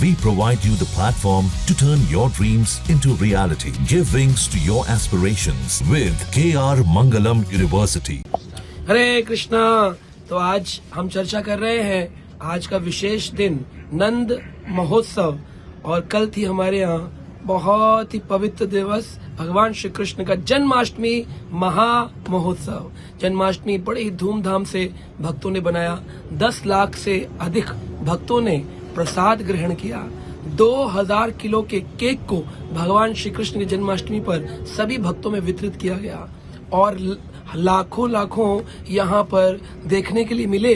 we provide you the platform to turn your dreams into reality. Give wings to your aspirations with KR Mangalam University. हरे कृष्णा। तो आज हम चर्चा कर रहे हैं आज का विशेष दिन नंद महोत्सव, और कल थी हमारे यहाँ बहुत ही पवित्र दिवस भगवान श्री कृष्ण का जन्माष्टमी महा महोत्सव। जन्माष्टमी बड़े ही धूमधाम से भक्तों ने बनाया। 10 लाख से अधिक भक्तों ने प्रसाद ग्रहण किया। 2000 किलो के केक को भगवान श्री कृष्ण की जन्माष्टमी पर सभी भक्तों में वितरित किया गया, और लाखों यहाँ पर देखने के लिए मिले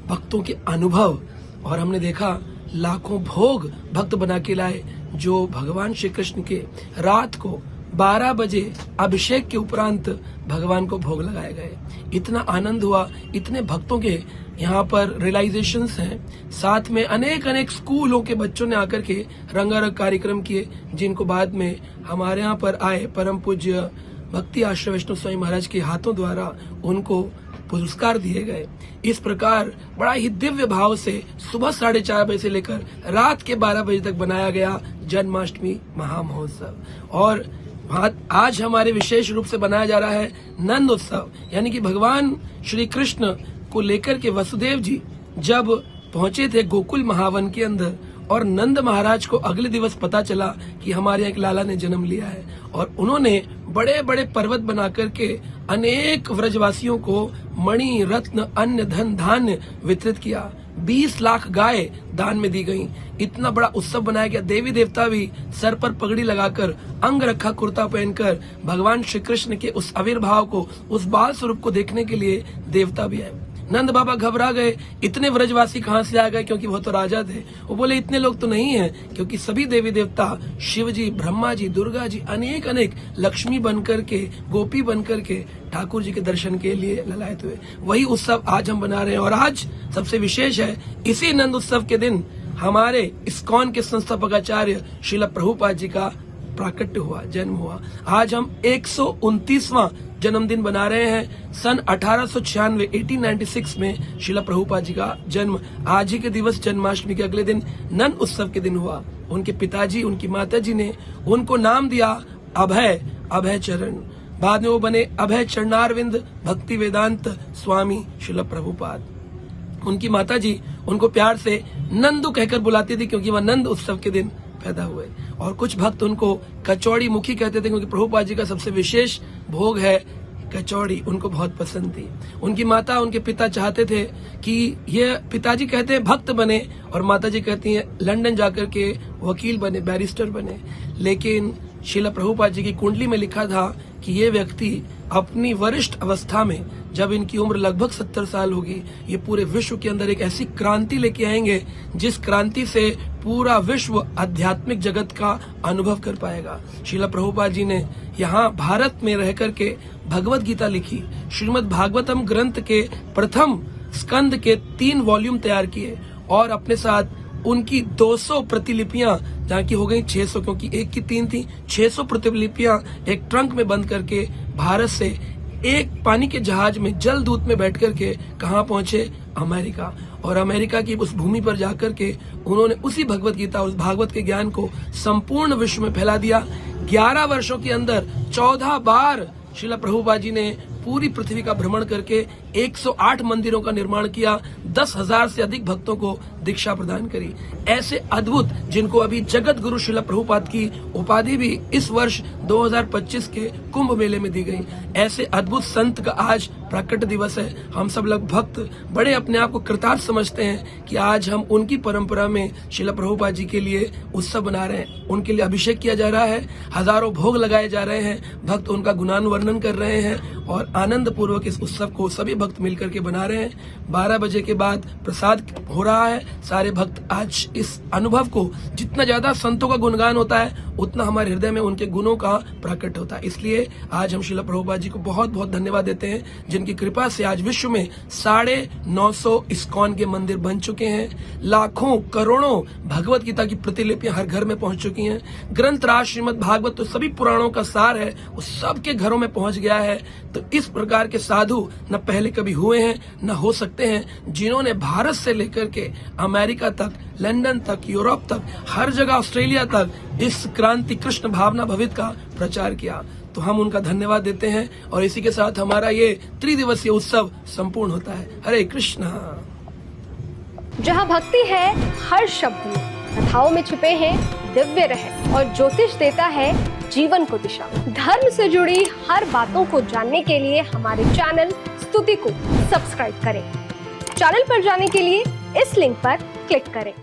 भक्तों के अनुभव। और हमने देखा लाखों भोग भक्त बना के लाए, जो भगवान श्री कृष्ण के रात को 12 बजे अभिषेक के उपरांत भगवान को भोग लगाए गए। इतना आनंद हुआ, इतने भक्तों के यहाँ पर रियलाइजेशंस हैं। साथ में अनेक स्कूलों के बच्चों ने आकर के रंगारंग कार्यक्रम किए, जिनको बाद में हमारे यहाँ पर आए परम पूज्य भक्ति आश्रय वैष्णव स्वामी महाराज के हाथों द्वारा उनको पुरस्कार दिए गए। इस प्रकार बड़ा ही दिव्य भाव से सुबह 4:30 बजे से लेकर रात के 12 बजे तक बनाया गया जन्माष्टमी महा महोत्सव। और आज हमारे विशेष रूप से बनाया जा रहा है नंद उत्सव, यानी कि भगवान श्री कृष्ण को लेकर के वसुदेव जी जब पहुंचे थे गोकुल महावन के अंदर, और नंद महाराज को अगले दिवस पता चला कि हमारे यहाँ एक लाला ने जन्म लिया है, और उन्होंने बड़े बड़े पर्वत बना करके अनेक व्रजवासियों को मणि रत्न अन्न धन धान्य वितरित किया। 20 लाख गाय दान में दी गई। इतना बड़ा उत्सव बनाया गया। देवी देवता भी सर पर पगड़ी लगाकर अंग रखा कुर्ता पहनकर भगवान श्री कृष्ण के उस आविर्भाव को, उस बाल स्वरूप को देखने के लिए देवता भी आए। नंद बाबा घबरा गए, इतने व्रजवासी कहाँ से आ गए, क्योंकि वो तो राजा थे। वो बोले इतने लोग तो नहीं हैं, क्योंकि सभी देवी देवता शिव जी, ब्रह्मा जी, दुर्गा जी अनेक लक्ष्मी बनकर के, गोपी बनकर के ठाकुर जी के दर्शन के लिए ललायत हुए। वही उत्सव आज हम बना रहे हैं। और आज सबसे विशेष है, इसी नंद उत्सव के दिन हमारे इस्कॉन के संस्थापक आचार्य श्रील प्रभुपाद जी का प्राकट्य हुआ, जन्म हुआ। आज हम 129वां जन्मदिन बना रहे हैं। सन 1896 1896 में श्रील प्रभुपाद जी का जन्म आज ही के दिवस जन्माष्टमी के अगले दिन नंद उत्सव के दिन हुआ। उनके पिताजी, उनकी माताजी ने उनको नाम दिया अभय चरण। बाद में वो बने अभय चरणारविंद भक्ति वेदांत स्वामी श्रील प्रभुपाद। उनकी माताजी उनको प्यार से नंदू कहकर बुलाती थी, क्योंकि वह नंद उत्सव के दिन पैदा हुए। और कुछ भक्त उनको कचौड़ी मुखी कहते थे, क्योंकि प्रभुपाद जी का सबसे विशेष भोग है कचौड़ी, उनको बहुत पसंद थी। उनकी माता, उनके पिता चाहते थे कि ये, पिताजी कहते हैं भक्त बने, और माताजी कहती हैं लंदन जाकर के वकील बने, बैरिस्टर बने। लेकिन श्रील प्रभुपाद जी की कुंडली में लिखा था कि ये व्यक्ति अपनी वरिष्ठ अवस्था में, जब इनकी उम्र लगभग 70 साल होगी, ये पूरे विश्व के अंदर एक ऐसी क्रांति लेके आएंगे जिस क्रांति से पूरा विश्व आध्यात्मिक जगत का अनुभव कर पाएगा। श्रील प्रभुपाद जी ने यहाँ भारत में रह करके भगवत गीता लिखी। श्रीमद् भागवतम ग्रंथ के प्रथम स्कंद के 3 वॉल्यूम तैयार किए, और अपने साथ उनकी 200 प्रतिलिपियां, जहाँ की हो गई 600, क्योंकि एक की 3 थी, 600 प्रतिलिपियां एक ट्रंक में बंद करके भारत से एक पानी के जहाज में जल दूत में बैठ करके कहाँ पहुंचे, अमेरिका। और अमेरिका की उस भूमि पर जाकर के उन्होंने उसी भगवत गीता, उस भागवत के ज्ञान को संपूर्ण विश्व में फैला दिया। 11 वर्षों के अंदर 14 बार श्रील प्रभुपाद जी ने पूरी पृथ्वी का भ्रमण करके 108 मंदिरों का निर्माण किया। 10,000 से अधिक भक्तों को दीक्षा प्रदान करी। ऐसे अद्भुत, जिनको अभी जगत गुरु श्रील प्रभुपाद की उपाधि भी इस वर्ष 2025 के कुंभ मेले में दी गई। ऐसे अद्भुत संत का आज प्राकट्य दिवस है। हम सब लोग भक्त बड़े अपने आप को कृतार्थ समझते हैं कि आज हम उनकी परंपरा में श्रील प्रभुपाद जी के लिए उत्सव बना रहे हैं। उनके लिए अभिषेक किया जा रहा है, हजारों भोग लगाए जा रहे हैं, भक्त उनका गुणानुवर्णन कर रहे हैं, और आनंद पूर्वक इस उत्सव को सभी भक्त मिलकर के बना रहे हैं। 12 बजे के बाद प्रसाद हो रहा है। सारे भक्त आज इस अनुभव को, जितना ज्यादा संतों का गुणगान होता है, उतना हमारे हृदय में उनके गुणों का प्रकट होता है। इसलिए आज हम श्रील प्रभुपाद जी को बहुत बहुत धन्यवाद देते हैं, जिनकी कृपा से आज विश्व में 950 इस्कॉन के मंदिर बन चुके हैं। लाखों करोड़ों भगवत गीता की प्रतिलिपियां हर घर में पहुंच चुकी हैं। ग्रंथ राज श्रीमद् भागवत तो सभी पुराणों का सार है, वो सबके घरों में पहुंच गया है। तो इस प्रकार के साधु न पहले कभी हुए हैं, न हो सकते हैं, जिन्होंने भारत से लेकर के अमेरिका तक लंदन तक, यूरोप तक, हर जगह, ऑस्ट्रेलिया तक इस क्रांति कृष्ण भावना भवित का प्रचार किया। तो हम उनका धन्यवाद देते हैं और इसी के साथ हमारा ये त्रिदिवसीय उत्सव संपूर्ण होता है। हरे कृष्णा। जहाँ भक्ति है हर शब्द में, कथाओं में छुपे हैं दिव्य रहस्य और ज्योतिष देता है जीवन को दिशा। धर्म से जुड़ी हर बातों को जानने के लिए हमारे चैनल स्तुति को सब्सक्राइब करें। चैनल पर जाने के लिए इस लिंक पर क्लिक करें।